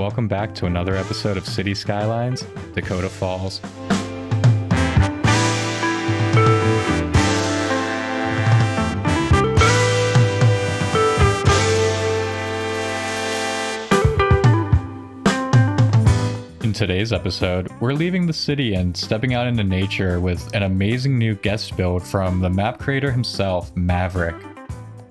welcome back to another episode of City Skylines, Dakota Falls. In today's episode, we're leaving the city and stepping out into nature with an amazing new guest build from the map creator himself, Maverick.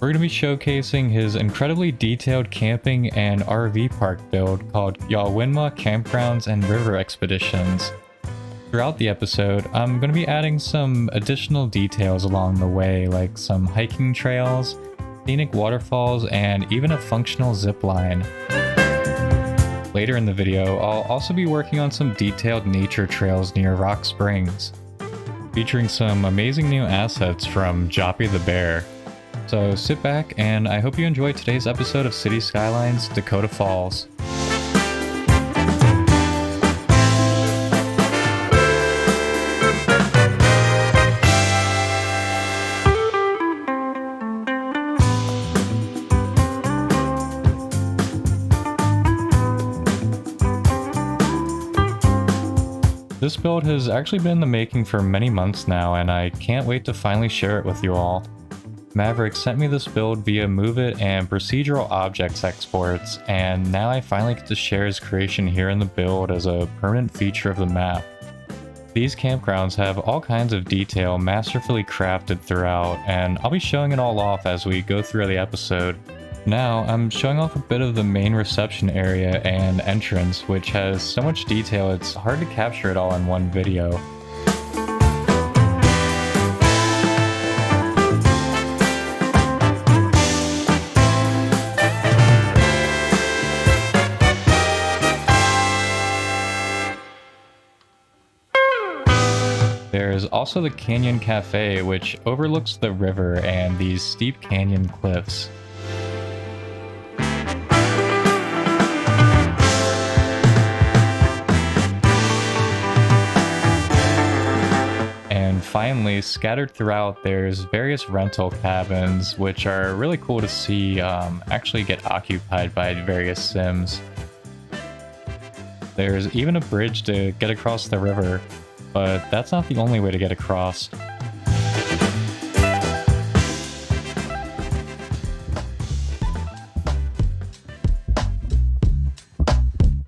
We're going to be showcasing his incredibly detailed camping and RV park build called Yáwwinma Campgrounds and River Expeditions. Throughout the episode, I'm going to be adding some additional details along the way, like some hiking trails, scenic waterfalls, and even a functional zipline. Later in the video, I'll also be working on some detailed nature trails near Rock Springs, featuring some amazing new assets from Joppy the Bear. So sit back, and I hope you enjoyed today's episode of City Skylines, Dakota Falls. This build has actually been in the making for many months now, and I can't wait to finally share it with you all. Maverick sent me this build via Move It and procedural objects exports, and now I finally get to share his creation here in the build as a permanent feature of the map. These campgrounds have all kinds of detail masterfully crafted throughout, and I'll be showing it all off as we go through the episode. Now, I'm showing off a bit of the main reception area and entrance, which has so much detail it's hard to capture it all in one video. There's also the Canyon Cafe, which overlooks the river and these steep canyon cliffs. And finally, scattered throughout, there's various rental cabins, which are really cool to see actually get occupied by various sims. There's even a bridge to get across the river, but that's not the only way to get across.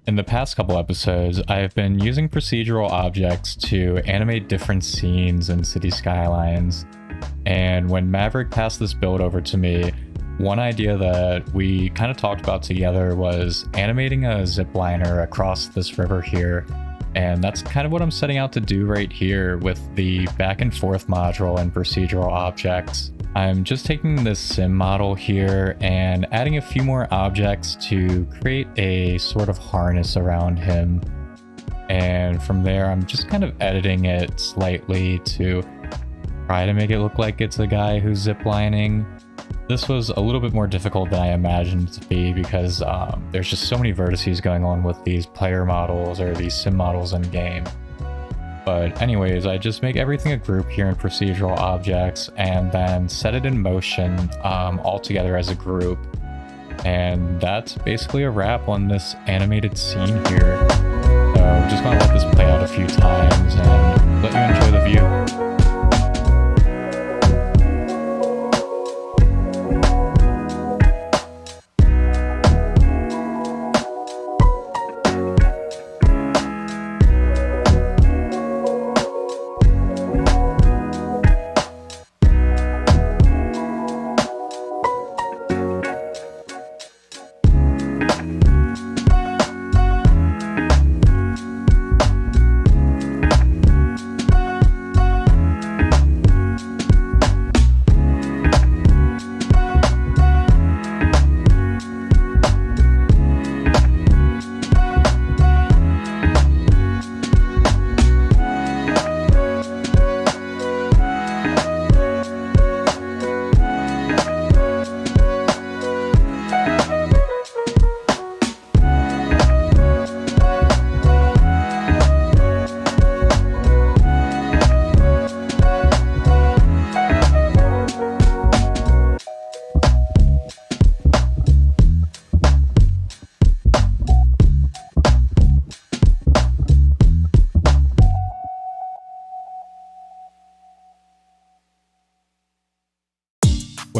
In the past couple episodes, I have been using procedural objects to animate different scenes in City Skylines, and when Maverick passed this build over to me, one idea that we kind of talked about together was animating a zipliner across this river here. And that's kind of what I'm setting out to do right here with the back and forth module and procedural objects. I'm just taking this sim model here and adding a few more objects to create a sort of harness around him. And from there, I'm just kind of editing it slightly to try to make it look like it's a guy who's ziplining. This was a little bit more difficult than I imagined it to be because there's just so many vertices going on with these player models or these sim models in game. But anyways, I just make everything a group here in procedural objects and then set it in motion all together as a group. And that's basically a wrap on this animated scene here. So I'm just gonna let this play out a few times and let you enjoy the view.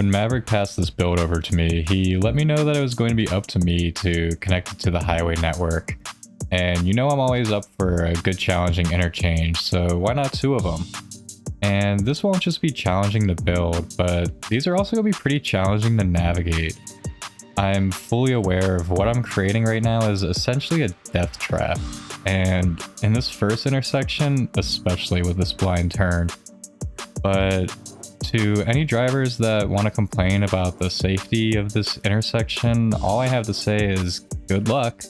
when Maverick passed this build over to me, he let me know that it was going to be up to me to connect it to the highway network. And you know I'm always up for a good challenging interchange, so why not 2 of them? And this won't just be challenging to build, but these are also going to be pretty challenging to navigate. I'm fully aware of what I'm creating right now is essentially a death trap, and in this first intersection, especially with this blind turn. But to any drivers that want to complain about the safety of this intersection, all I have to say is good luck.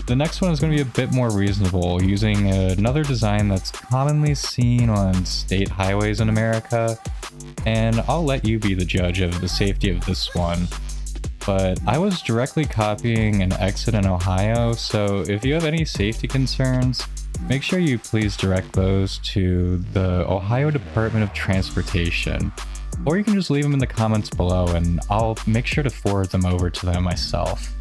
The next one is going to be a bit more reasonable, using another design that's commonly seen on state highways in America, and I'll let you be the judge of the safety of this one. But I was directly copying an exit in Ohio, so if you have any safety concerns, make sure you please direct those to the Ohio Department of Transportation, or you can just leave them in the comments below and I'll make sure to forward them over to them myself.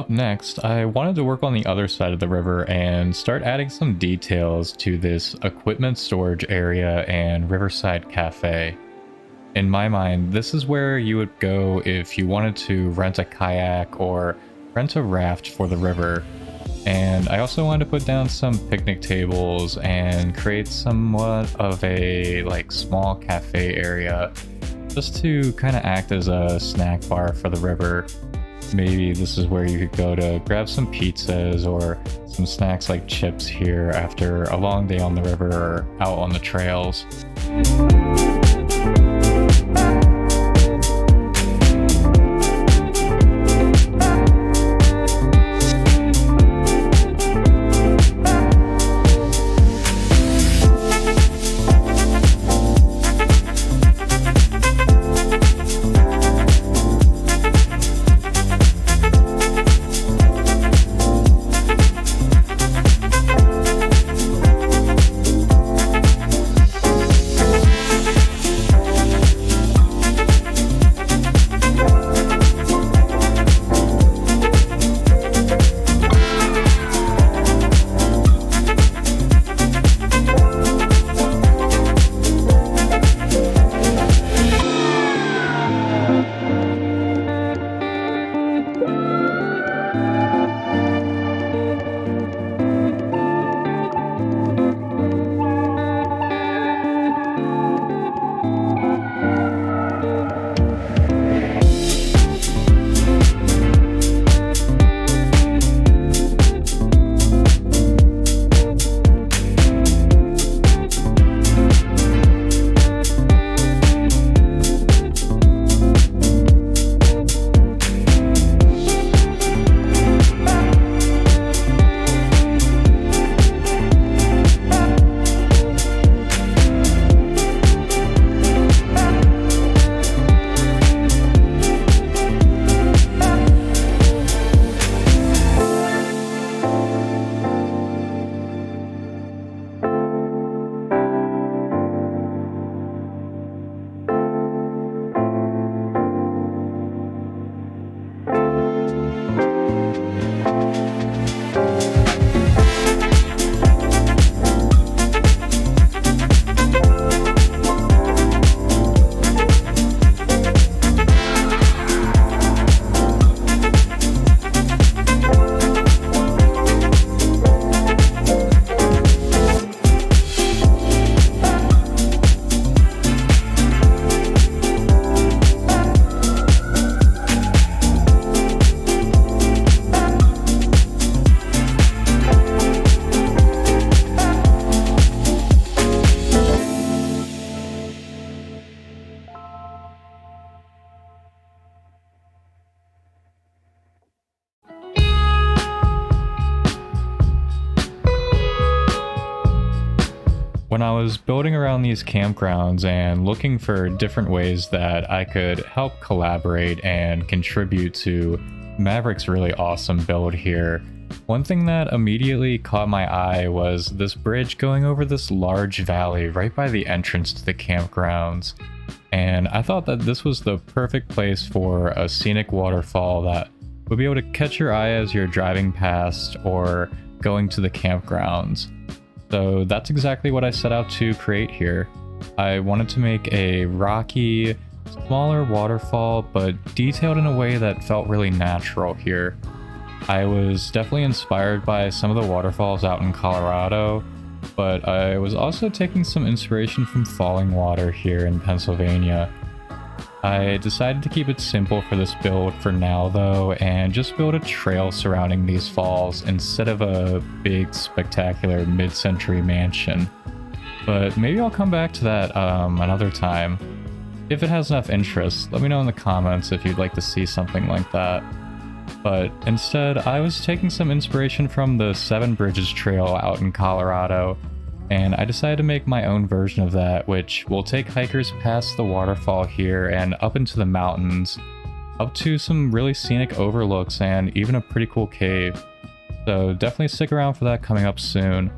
Up next, I wanted to work on the other side of the river and start adding some details to this equipment storage area and Riverside Cafe. In my mind, this is where you would go if you wanted to rent a kayak or rent a raft for the river. And I also wanted to put down some picnic tables and create somewhat of a small cafe area just to kind of act as a snack bar for the river. Maybe this is where you could go to grab some pizzas or some snacks like chips here after a long day on the river or out on the trails. When I was building around these campgrounds and looking for different ways that I could help collaborate and contribute to Maverick's really awesome build here, one thing that immediately caught my eye was this bridge going over this large valley right by the entrance to the campgrounds. And I thought that this was the perfect place for a scenic waterfall that would be able to catch your eye as you're driving past or going to the campgrounds. So that's exactly what I set out to create here. I wanted to make a rocky, smaller waterfall, but detailed in a way that felt really natural here. I was definitely inspired by some of the waterfalls out in Colorado, but I was also taking some inspiration from falling water here in Pennsylvania. I decided to keep it simple for this build for now though, and just build a trail surrounding these falls instead of a big spectacular mid-century mansion. But maybe I'll come back to that another time. If it has enough interest, let me know in the comments if you'd like to see something like that. But instead, I was taking some inspiration from the Seven Bridges Trail out in Colorado, and I decided to make my own version of that, which will take hikers past the waterfall here and up into the mountains, up to some really scenic overlooks and even a pretty cool cave. So definitely stick around for that coming up soon.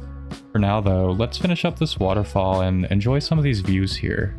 For now though, let's finish up this waterfall and enjoy some of these views here.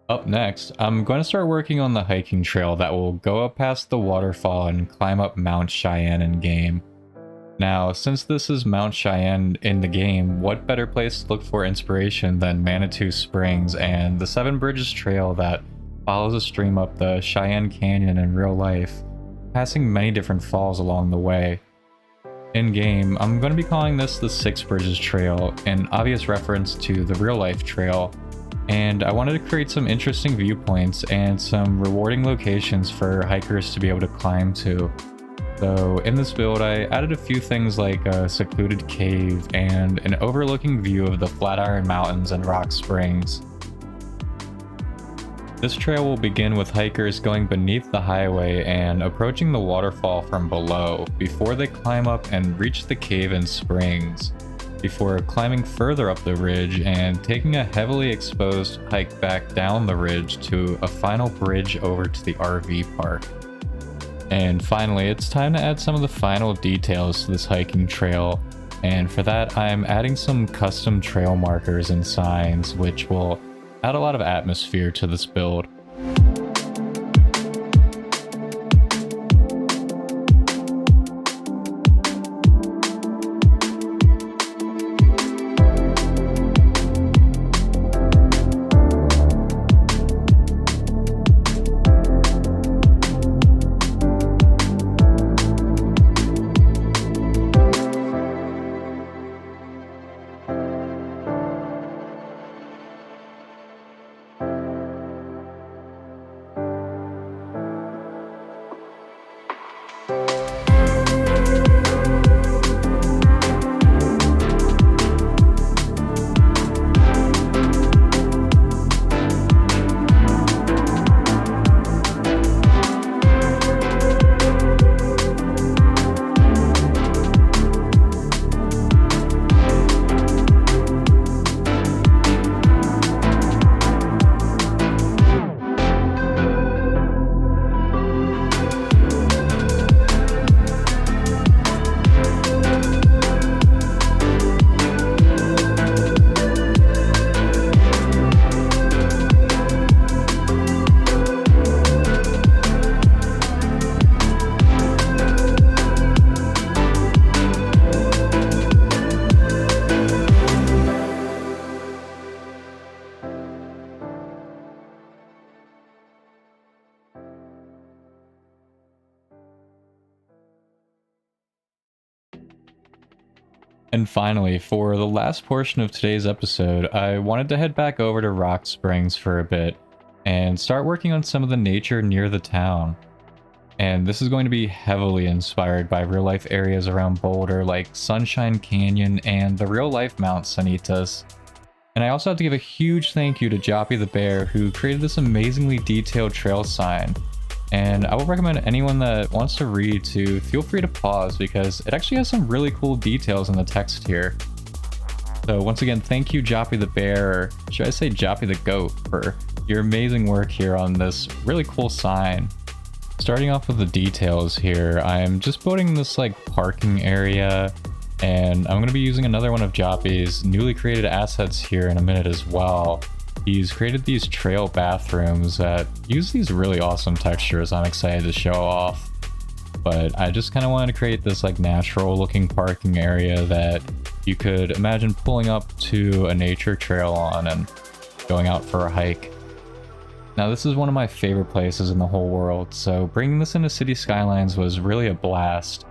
Up next, I'm going to start working on the hiking trail that will go up past the waterfall and climb up Mount Cheyenne in game. Now, since this is Mount Cheyenne in the game, what better place to look for inspiration than Manitou Springs and the Seven Bridges Trail that follows a stream up the Cheyenne Canyon in real life, passing many different falls along the way. In game, I'm going to be calling this the Six Bridges Trail, an obvious reference to the real life trail, and I wanted to create some interesting viewpoints and some rewarding locations for hikers to be able to climb to. So in this build, I added a few things like a secluded cave and an overlooking view of the Flatiron Mountains and Rock Springs. This trail will begin with hikers going beneath the highway and approaching the waterfall from below before they climb up and reach the cave and springs, before climbing further up the ridge and taking a heavily exposed hike back down the ridge to a final bridge over to the RV park. And finally, it's time to add some of the final details to this hiking trail, and for that I'm adding some custom trail markers and signs which will add a lot of atmosphere to this build. And finally, for the last portion of today's episode, I wanted to head back over to Rock Springs for a bit and start working on some of the nature near the town. And this is going to be heavily inspired by real-life areas around Boulder like Sunshine Canyon and the real-life Mount Sanitas. And I also have to give a huge thank you to Joppy the Bear, who created this amazingly detailed trail sign. And I will recommend anyone that wants to read to feel free to pause, because it actually has some really cool details in the text here. So once again, thank you Joppy the Bear, or should I say Joppy the Goat, for your amazing work here on this really cool sign. Starting off with the details here, I'm just building this like parking area, and I'm going to be using another one of Joppy's newly created assets here in a minute as well. He's created these trail bathrooms that use these really awesome textures I'm excited to show off. But I just kind of wanted to create this like natural looking parking area that you could imagine pulling up to a nature trail on and going out for a hike. Now this is one of my favorite places in the whole world, so bringing this into City Skylines was really a blast.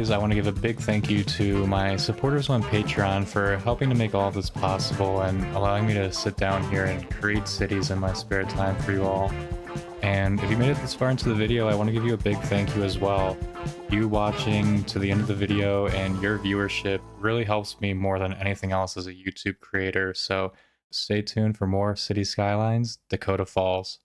always, I want to give a big thank you to my supporters on Patreon for helping to make all of this possible and allowing me to sit down here and create cities in my spare time for you all. And if you made it this far into the video, I want to give you a big thank you as well. You watching to the end of the video and your viewership really helps me more than anything else as a YouTube creator, so stay tuned for more City Skylines, Dakota Falls.